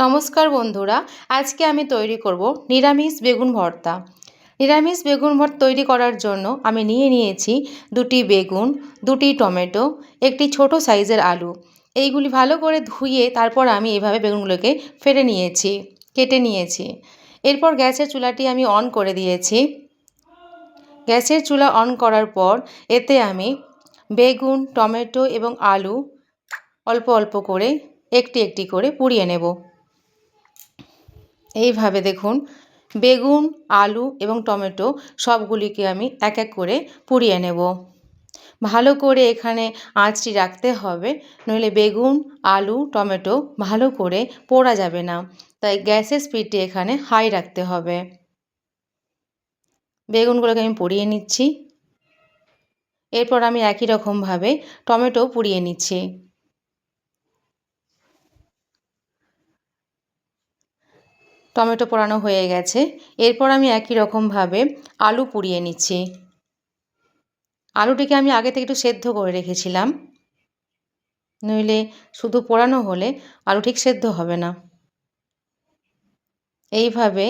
নমস্কার বন্ধুরা, আজকে আমি তৈরি করব নিরামিষ বেগুন ভর্তা। নিরামিষ বেগুন ভর্তা তৈরি করার জন্য আমি নিয়েছি দুটি বেগুন, দুটি টমেটো, একটি ছোট সাইজের আলু। এইগুলি ভালো করে ধুয়ে তারপর আমি এভাবে বেগুনগুলোকে কেটে নিয়েছি। এরপর গ্যাসের চুলাটি আমি অন করে দিয়েছি। গ্যাসের চুলা অন করার পর এতে আমি বেগুন, টমেটো এবং আলু অল্প অল্প করে একটি করে পুড়িয়ে নেব। এইভাবে দেখুন, বেগুন, আলু এবং টমেটো সবগুলিকে আমি এক এক করে পুড়িয়ে নেব। ভালো করে এখানে আঁচটি রাখতে হবে, নইলে বেগুন, আলু, টমেটো ভালো করে পোড়া যাবে না। তাই গ্যাসের স্পিডটি এখানে হাই রাখতে হবে। বেগুনগুলোকে আমি পুড়িয়ে নিচ্ছি। এরপর আমি একই রকমভাবে টমেটো পুড়িয়ে নিচ্ছি। টমেটো পোড়ানো হয়ে গেছে। এরপর আমি একই রকমভাবে আলু পুড়িয়ে নিচ্ছি। আলুটিকে আমি আগে থেকে একটু সেদ্ধ করে রেখেছিলাম, নইলে শুধু পোড়ানো হলে আলু ঠিক সেদ্ধ হবে না। এইভাবে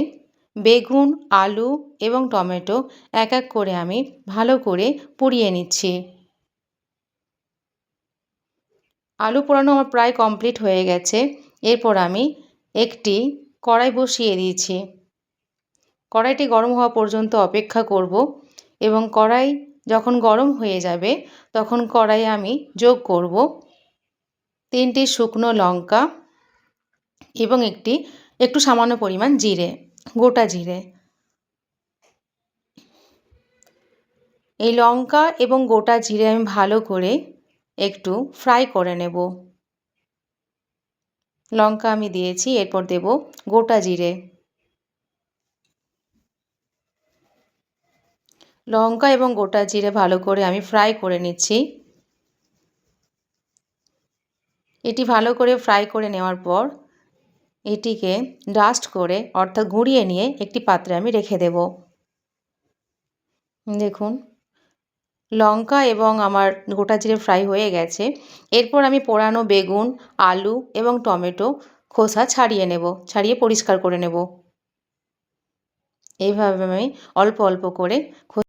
বেগুন, আলু এবং টমেটো এক এক করে আমি ভালো করে পুড়িয়ে নিচ্ছি। আলু পোড়ানো আমার প্রায় কমপ্লিট হয়ে গেছে। এরপর আমি একটি কড়াই বসিয়ে দিয়েছি। কড়াইটি গরম হওয়া পর্যন্ত অপেক্ষা করব এবং কড়াই যখন গরম হয়ে যাবে তখন কড়াইয়ে আমি যোগ করব 3টি শুকনো লঙ্কা এবং একটু সামান্য পরিমাণ জিরে, গোটা জিরে। এই লঙ্কা এবং গোটা জিরে আমি ভালো করে একটু ফ্রাই করে নেব। লঙ্কা আমি দিয়েছি, এরপর দেব গোটা জিরে। লঙ্কা এবং গোটা জিরে ভালো করে আমি ফ্রাই করে নিচ্ছি। এটি ভালো করে ফ্রাই করে নেওয়ার পর এটিকে ডাস্ট করে অর্থাৎ গুঁড়িয়ে নিয়ে একটি পাত্রে আমি রেখে দেব। দেখুন, লঙ্কা এবং আমার গোটা জিরে ফ্রাই হয়ে গেছে। এরপর আমি পোড়ানো বেগুন, আলু এবং টমেটো খোসা ছাড়িয়ে পরিষ্কার করে নেব। এইভাবে আমি অল্প অল্প করে